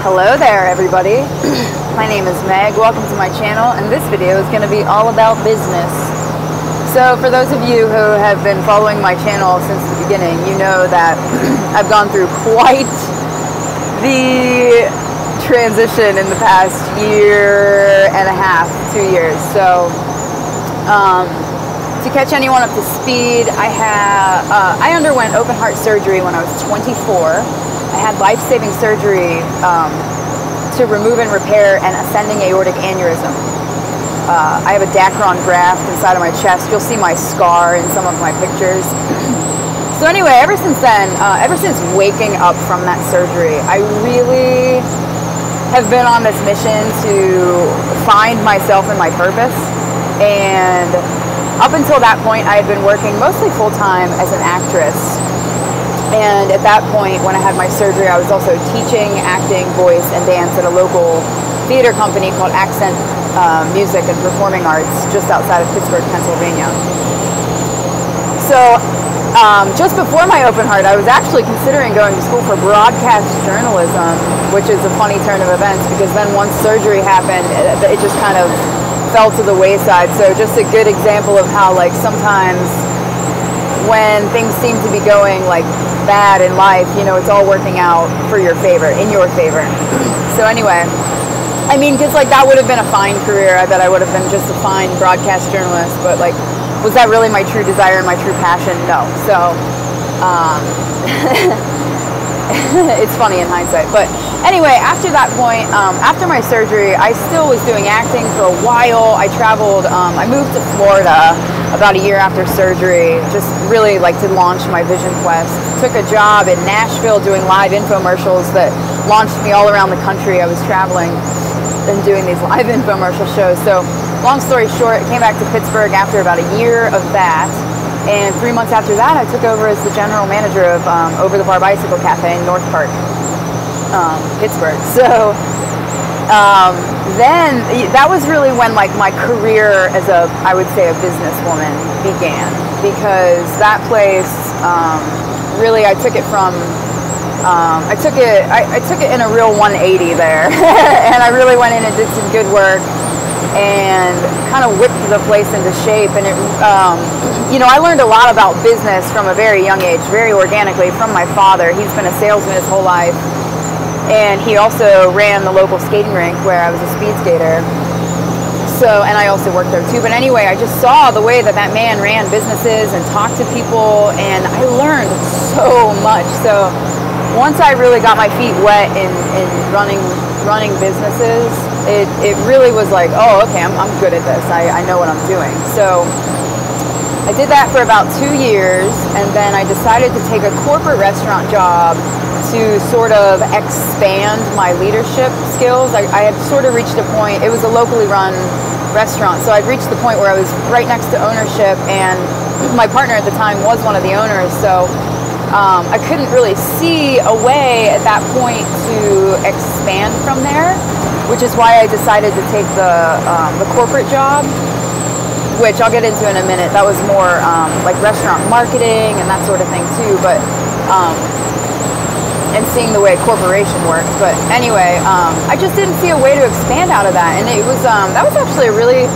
Hello there, everybody. My name is Meg. Welcome to my channel, and this video is going to be all about business. So for those of you who have been following my channel since the beginning, you know that I've gone through quite the transition in the past year and a half, 2 years. So to catch anyone up to speed, I underwent open heart surgery when I was 24. I had life-saving surgery to remove and repair an ascending aortic aneurysm. I have a Dacron graft inside of my chest. You'll see my scar in some of my pictures. So anyway, ever since then, ever since waking up from that surgery, I really have been on this mission to find myself and my purpose. And up until that point, I had been working mostly full-time as an actress. And at that point, when I had my surgery, I was also teaching acting, voice, and dance at a local theater company called Accent Music and Performing Arts just outside of Pittsburgh, Pennsylvania. So just before my open heart, I was actually considering going to school for broadcast journalism, which is a funny turn of events because then once surgery happened, it just kind of fell to the wayside. So just a good example of how, like, sometimes when things seem to be going like bad in life, you know, it's all working out for your favor, in your favor. So anyway, I mean, because like that would have been a fine career. I bet I would have been just a fine broadcast journalist, but like, was that really my true desire and my true passion? No. So it's funny in hindsight. But anyway, after that point, after my surgery, I still was doing acting for a while. I traveled, I moved to Florida about a year after surgery, just really like to launch my vision quest. Took a job in Nashville doing live infomercials that launched me all around the country. I was traveling and doing these live infomercial shows. So long story short, came back to Pittsburgh after about a year of that. And 3 months after that, I took over as the general manager of Over the Bar Bicycle Cafe in North Park, Pittsburgh. So then that was really when like my career as a, I would say, a businesswoman began, because that place really, I took it from I took it in a real 180 there. And I really went in and did some good work and kind of whipped the place into shape. And it you know, I learned a lot about business from a very young age, very organically, from my father. He's been a salesman his whole life. And he also ran the local skating rink where I was a speed skater. So, and I also worked there too. But anyway, I just saw the way that man ran businesses and talked to people, and I learned so much. So once I really got my feet wet in running businesses, it really was like, oh, okay, I'm good at this. I know what I'm doing. So I did that for about 2 years, and then I decided to take a corporate restaurant job to sort of expand my leadership skills. I had sort of reached a point, it was a locally run restaurant, so I'd reached the point where I was right next to ownership, and my partner at the time was one of the owners, so I couldn't really see a way at that point to expand from there, which is why I decided to take the corporate job, which I'll get into in a minute. That was more like restaurant marketing and that sort of thing too, but and seeing the way corporation works. But anyway, I just didn't see a way to expand out of that, and it was that was actually a really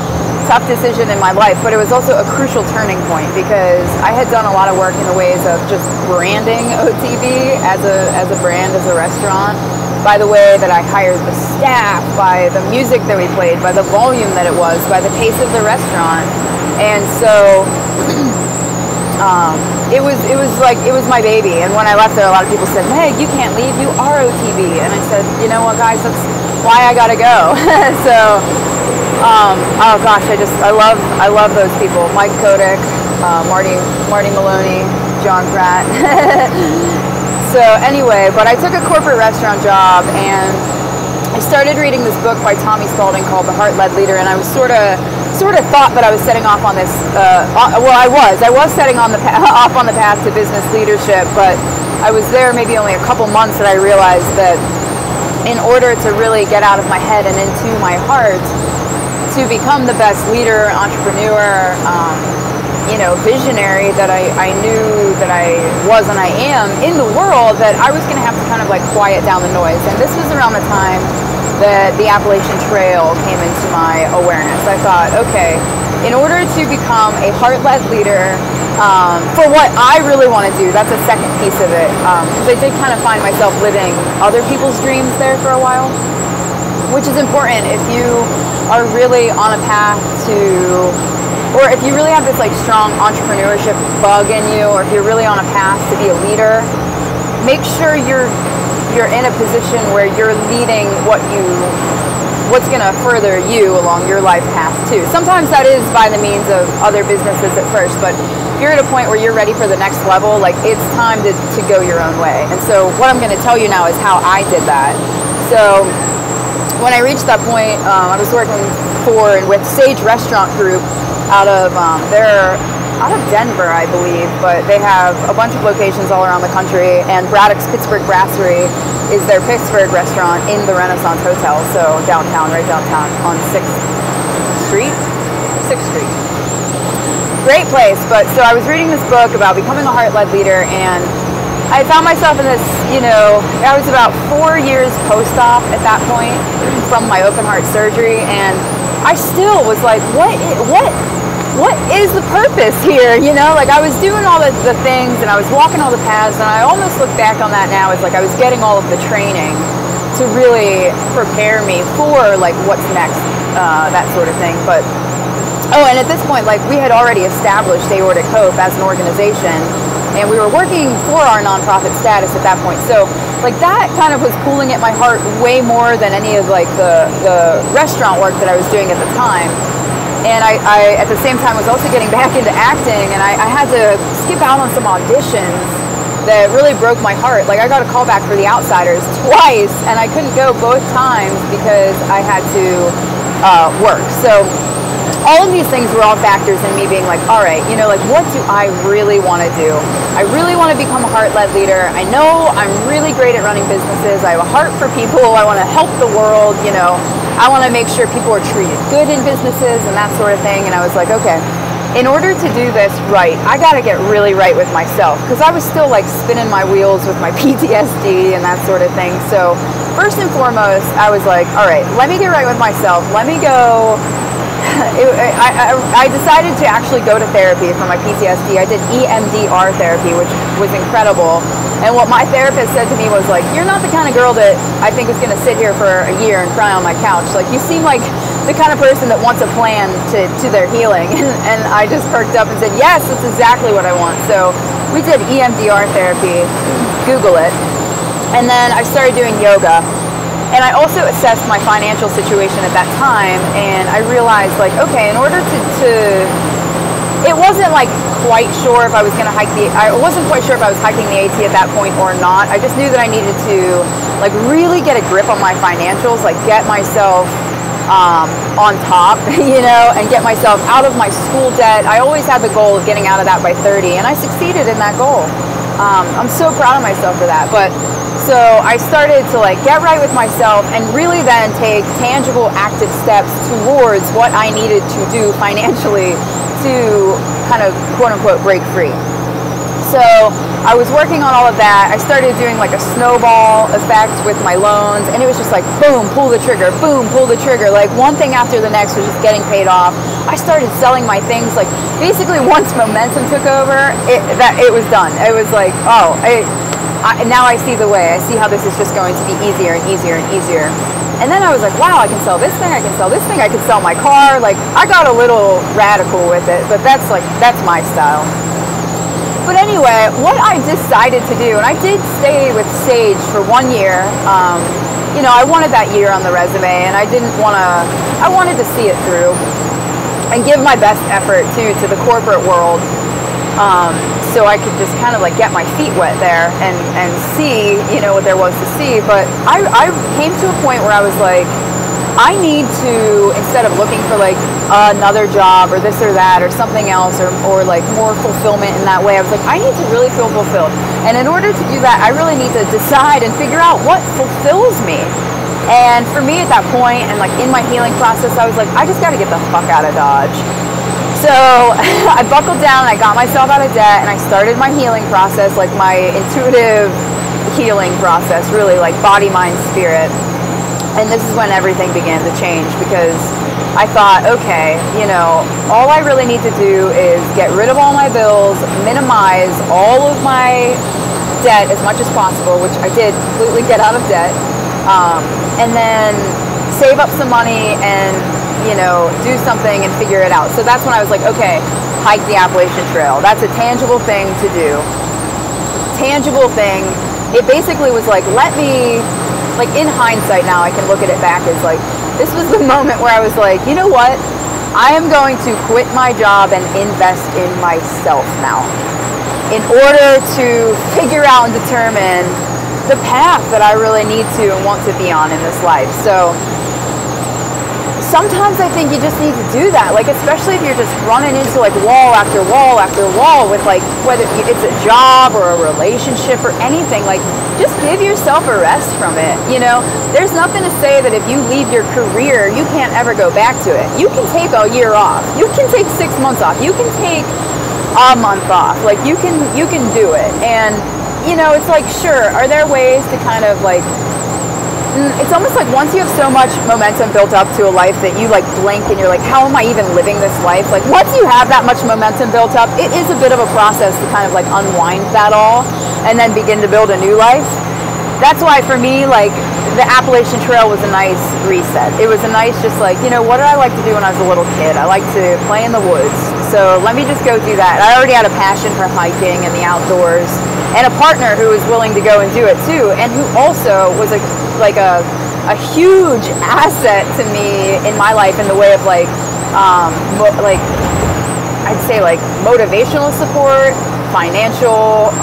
tough decision in my life, but it was also a crucial turning point, because I had done a lot of work in the ways of just branding OTB as a brand, as a restaurant, by the way that I hired the staff, by the music that we played, by the volume that it was, by the pace of the restaurant. And so it was my baby. And when I left there, a lot of people said, Meg, you can't leave, you are OTB. And I said, you know what, guys, that's why I gotta go. So oh gosh, I love those people. Mike Kodak, Marty Maloney, John Pratt. So anyway, but I took a corporate restaurant job, and I started reading this book by Tommy Spalding called The Heart-Led Leader, and I was sort of thought that I was setting off on this, well, I was setting off on the path to business leadership, but I was there maybe only a couple months that I realized that in order to really get out of my head and into my heart, to become the best leader, entrepreneur, visionary that I knew that I was and I am in the world, that I was going to have to kind of like quiet down the noise. And this was around the time that the Appalachian Trail came into my awareness. I thought, okay, in order to become a heart-led leader, for what I really want to do, that's a second piece of it, because I did kind of find myself living other people's dreams there for a while, which is important if you are really on a path to, or if you really have this like strong entrepreneurship bug in you, or if you're really on a path to be a leader, make sure you're in a position where you're leading what's going to further you along your life path too. Sometimes that is by the means of other businesses at first, but if you're at a point where you're ready for the next level, like it's time to go your own way. And so what I'm going to tell you now is how I did that. So when I reached that point, I was working for and with Sage Restaurant Group out of Denver, I believe, but they have a bunch of locations all around the country, and Braddock's Pittsburgh Brasserie is their Pittsburgh restaurant in the Renaissance Hotel, so downtown, right downtown on 6th Street. Great place. But so I was reading this book about becoming a heart-led leader, and I found myself in this, I was about 4 years post-op at that point from my open heart surgery, and I still was like, what is the purpose here? Like I was doing all the things, and I was walking all the paths, and I almost look back on that now as like I was getting all of the training to really prepare me for like what's next, that sort of thing. But and at this point, like we had already established Aortic Hope as an organization, and we were working for our nonprofit status at that point. So like that kind of was pulling at my heart way more than any of like the restaurant work that I was doing at the time. And I at the same time was also getting back into acting, and I had to skip out on some auditions that really broke my heart. Like I got a call back for The Outsiders twice, and I couldn't go both times because I had to work. So all of these things were all factors in me being like, all right, like what do I really want to do? I really want to become a heart-led leader. I know I'm really great at running businesses. I have a heart for people. I want to help the world, I want to make sure people are treated good in businesses and that sort of thing. And I was like, okay, in order to do this right, I got to get really right with myself, because I was still like spinning my wheels with my PTSD and that sort of thing. So first and foremost, I was like, all right, let me get right with myself. Let me go. I decided to actually go to therapy for my PTSD. I did EMDR therapy, which was incredible. And what my therapist said to me was like, you're not the kind of girl that I think is going to sit here for a year and cry on my couch. Like, you seem like the kind of person that wants a plan to their healing. And I just perked up and said, yes, that's exactly what I want. So we did EMDR therapy, Google it. And then I started doing yoga. And I also assessed my financial situation at that time, and I realized, like, okay, in order to it wasn't like quite sure if I was going to I wasn't quite sure if I was hiking the AT at that point or not. I just knew that I needed to like really get a grip on my financials, like get myself on top, and get myself out of my school debt. I always had the goal of getting out of that by 30, and I succeeded in that goal. I'm so proud of myself for that. But so I started to like get right with myself and really then take tangible active steps towards what I needed to do financially to kind of quote unquote break free. So I was working on all of that. I started doing like a snowball effect with my loans, and it was just like boom, pull the trigger, boom, pull the trigger. Like one thing after the next was just getting paid off. I started selling my things. Like basically once momentum took over, it was done. It was like, now I see the way. I see how this is just going to be easier and easier and easier. And then I was like, wow, I can sell this thing, I can sell this thing, I can sell my car. Like I got a little radical with it, but that's my style. But anyway, what I decided to do, and I did stay with Sage for 1 year. I wanted that year on the resume, and I wanted to see it through and give my best effort to the corporate world. So I could just kind of like get my feet wet there and see, what there was to see. But I came to a point where I was like, I need to, instead of looking for like another job or this or that or something else or like more fulfillment in that way, I was like, I need to really feel fulfilled. And in order to do that, I really need to decide and figure out what fulfills me. And for me at that point, and like in my healing process, I was like, I just got to get the fuck out of Dodge. So I buckled down, I got myself out of debt, and I started my healing process, like my intuitive healing process, really like body, mind, spirit. And this is when everything began to change, because I thought, okay, you know, all I really need to do is get rid of all my bills, minimize all of my debt as much as possible, which I did completely get out of debt, and then save up some money and, you know, do something and figure it out. So that's when I was like, okay, hike the Appalachian Trail. That's a tangible thing to do. Tangible thing. It basically was like, let me, like in hindsight now, I can look at it back as like, this was the moment where I was like, you know what? I am going to quit my job and invest in myself now, in order to figure out and determine the path that I really need to and want to be on in this life. So sometimes I think you just need to do that, like especially if you're just running into like wall after wall after wall with like, whether it's a job or a relationship or anything, like just give yourself a rest from it. You know, there's nothing to say that if you leave your career, you can't ever go back to it. You can take a year off. You can take 6 months off. You can take a month off. Like you can do it. And you know, it's like, sure, are there ways to kind of like, it's almost like once you have so much momentum built up to a life that you like blink and you're like, how am I even living this life? Like once you have that much momentum built up, it is a bit of a process to kind of like unwind that all and then begin to build a new life. That's why for me, like the Appalachian Trail was a nice reset. It was a nice, just like, you know, what did I like to do when I was a little kid? I like to play in the woods. So let me just go do that. I already had a passion for hiking and the outdoors, and a partner who was willing to go and do it too, and who also was a huge asset to me in my life in the way of like I'd say like motivational support, financial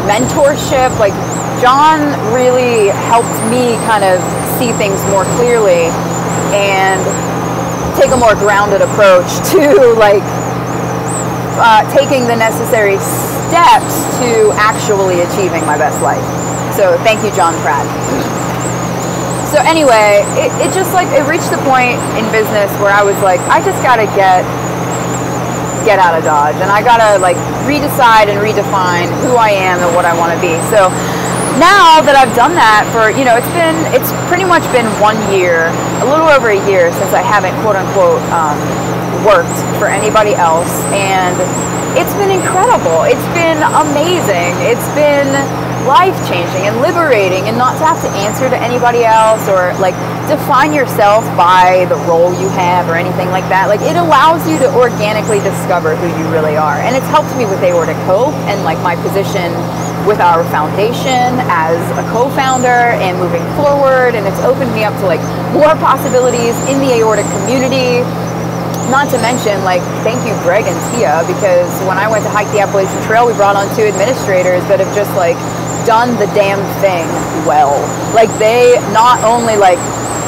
mentorship. Like John really helped me kind of see things more clearly and take a more grounded approach to like taking the necessary steps to actually achieving my best life. So thank you, John Pratt. So anyway, it just like, it reached the point in business where I was like, I just gotta get out of Dodge, and I gotta like redecide and redefine who I am and what I want to be. So now that I've done that for, you know, it's pretty much been 1 year, a little over a year since I haven't quote unquote worked for anybody else, and it's been incredible. It's been amazing. It's been life-changing and liberating, and not to have to answer to anybody else or like define yourself by the role you have or anything like that. Like it allows you to organically discover who you really are, and it's helped me with Aortic Hope and like my position with our foundation as a co-founder and moving forward, and it's opened me up to like more possibilities in the aortic community. Not to mention, like, thank you, Greg and Tia, because when I went to hike the Appalachian Trail, we brought on 2 administrators that have just, like, done the damn thing well. Like, they not only, like,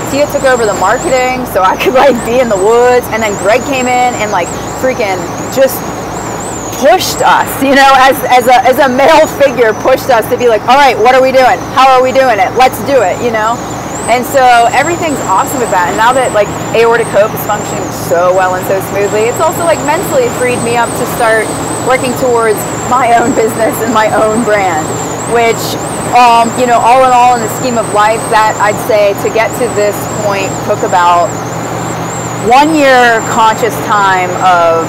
Tia took over the marketing so I could, like, be in the woods, and then Greg came in and, like, freaking just pushed us, you know, as a male figure, pushed us to be like, all right, what are we doing? How are we doing it? Let's do it, you know? And so everything's awesome with that. And now that like Aortic Hope is functioning so well and so smoothly, it's also like mentally freed me up to start working towards my own business and my own brand, which, you know, all in all in the scheme of life, that I'd say to get to this point took about 1 year conscious time of,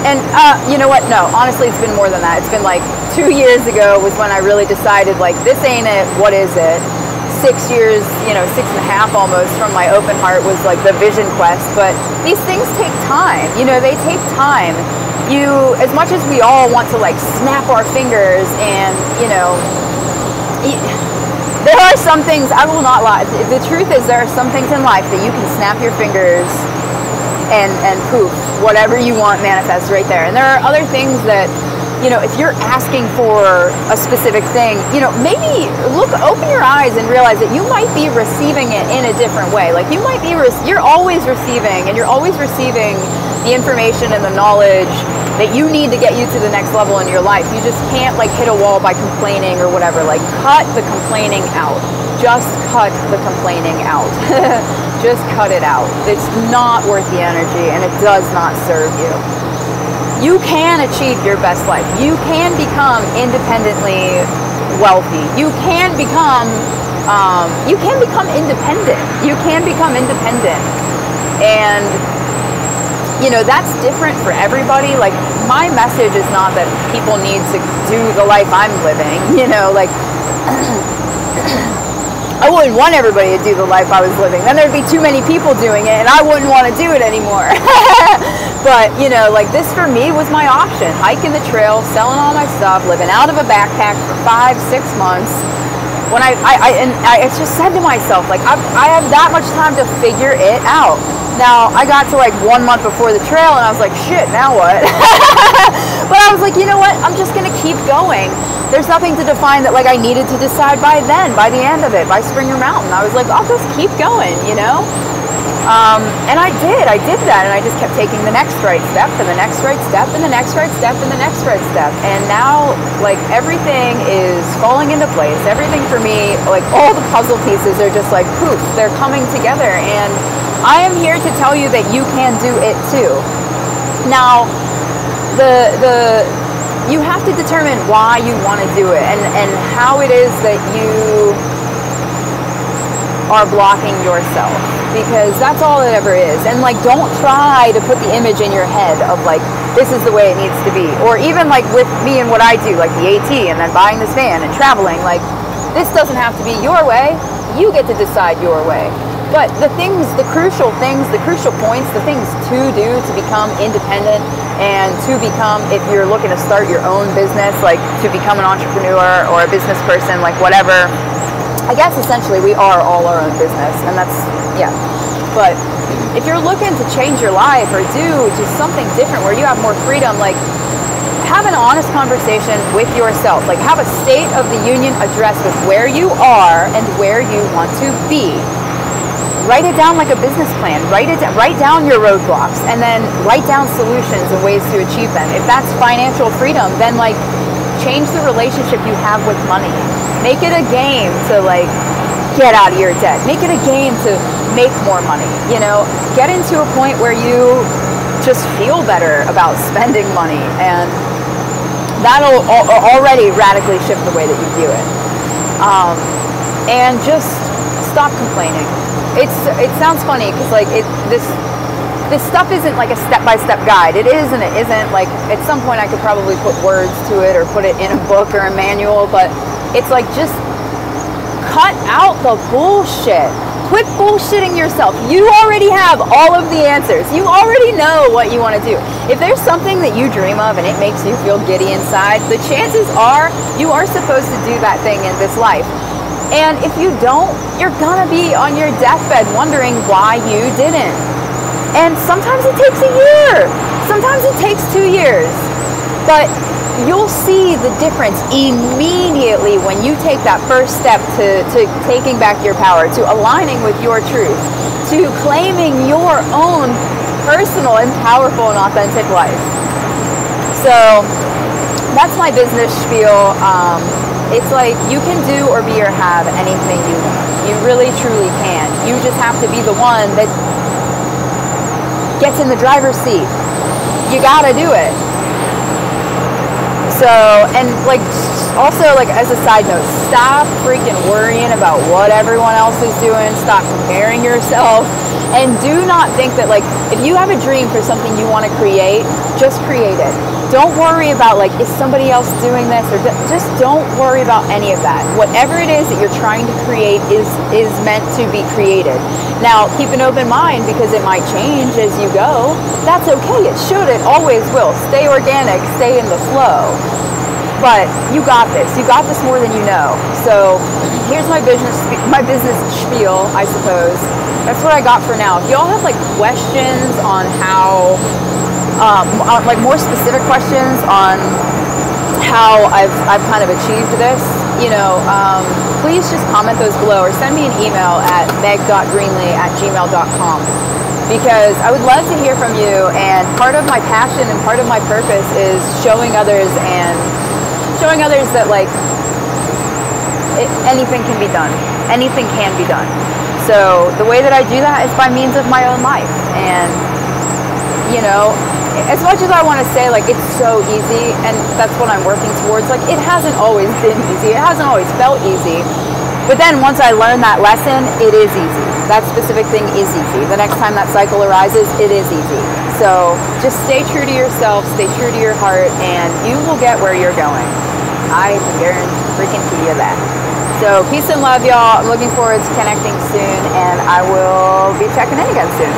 and you know what, no, honestly, it's been more than that. It's been like 2 years ago was when I really decided like, this ain't it, what is it? 6 years, you know, 6.5 almost from my open heart was like the vision quest. But these things take time, you know, they take time. You, as much as we all want to like snap our fingers and, you know, there are some things, I will not lie, the truth is there are some things in life that you can snap your fingers and poof, whatever you want manifests right there. And there are other things that, you know, if you're asking for a specific thing, you know, maybe open your eyes and realize that you might be receiving it in a different way. Like you might be, you're always receiving, and you're always receiving the information and the knowledge that you need to get you to the next level in your life. You just can't like hit a wall by complaining or whatever. Like cut the complaining out. Just cut the complaining out. just cut it out. It's not worth the energy, and it does not serve you. You can achieve your best life. You can become independently wealthy. You can become independent. You can become independent. And, you know, that's different for everybody. Like, my message is not that people need to do the life I'm living, you know, like, I wouldn't want everybody to do the life I was living. Then there'd be too many people doing it, and I wouldn't want to do it anymore. But, you know, like, this for me was my option. Hiking the trail, selling all my stuff, living out of a backpack for 5-6 months. When I just said to myself, like, I have that much time to figure it out. Now, I got to like 1 month before the trail, and I was like, shit, now what? But I was like, you know what? I'm just going to keep going. There's nothing to define that, like, I needed to decide by then, by the end of it, by Springer Mountain. I was like, I'll just keep going, you know? And I did that, and I just kept taking the next right step, and the next right step, and the next right step, and the next right step. And now, like, everything is falling into place. Everything for me, like, all the puzzle pieces are just like, poof, they're coming together. And I am here to tell you that you can do it too. Now, you have to determine why you want to do it, and how it is that you are blocking yourself, because that's all it ever is. And like, don't try to put the image in your head of like, this is the way it needs to be. Or even like with me and what I do, like the AT and then buying this van and traveling, like, this doesn't have to be your way. You get to decide your way. But the things, the crucial things, the crucial points, the things to do to become independent, and to become, if you're looking to start your own business, like to become an entrepreneur or a business person, like whatever, I guess essentially we are all our own business, and that's, yeah. But if you're looking to change your life or do just something different where you have more freedom, like, have an honest conversation with yourself. Like, have a state of the union address with where you are and where you want to be. Write it down like a business plan. Write down your roadblocks, and then write down solutions and ways to achieve them. If that's financial freedom, then like, change the relationship you have with money. Make it a game to like get out of your debt. Make it a game to make more money. You know, get into a point where you just feel better about spending money, and that'll already radically shift the way that you view it. And just stop complaining. It sounds funny because like this stuff isn't like a step-by-step guide. It is and it isn't. Like, at some point I could probably put words to it or put it in a book or a manual, but it's like, just cut out the bullshit. Quit bullshitting yourself. You already have all of the answers. You already know what you want to do. If there's something that you dream of and it makes you feel giddy inside, the chances are you are supposed to do that thing in this life. And if you don't, you're gonna be on your deathbed wondering why you didn't. And sometimes it takes a year. Sometimes it takes 2 years. But you'll see the difference immediately when you take that first step to taking back your power, to aligning with your truth, to claiming your own personal and powerful and authentic life. So that's my business spiel. It's like, you can do or be or have anything you want. You really, truly can. You just have to be the one that gets in the driver's seat. You gotta do it. So, and like, also like as a side note, stop freaking worrying about what everyone else is doing. Stop comparing yourself. And do not think that, like, if you have a dream for something you want to create, just create it. Don't worry about, like, is somebody else doing this? Or just don't worry about any of that. Whatever it is that you're trying to create is meant to be created. Now, keep an open mind, because it might change as you go. That's okay. It should. It always will. Stay organic. Stay in the flow. But you got this. You got this more than you know. So here's my business spiel, I suppose. That's what I got for now. If y'all have like questions on how, like more specific questions on how I've kind of achieved this, you know, please just comment those below, or send me an email at meg.greenlee@gmail.com, because I would love to hear from you. And part of my passion and part of my purpose is showing others that like anything can be done. anything can be done. So the way that I do that is by means of my own life. And, you know, as much as I want to say, like, it's so easy, and that's what I'm working towards, like, it hasn't always been easy. It hasn't always felt easy. But then once I learn that lesson, it is easy. That specific thing is easy. The next time that cycle arises, it is easy. So just stay true to yourself, stay true to your heart, and you will get where you're going. I guarantee you that. So peace and love, y'all. I'm looking forward to connecting soon, and I will be checking in again soon.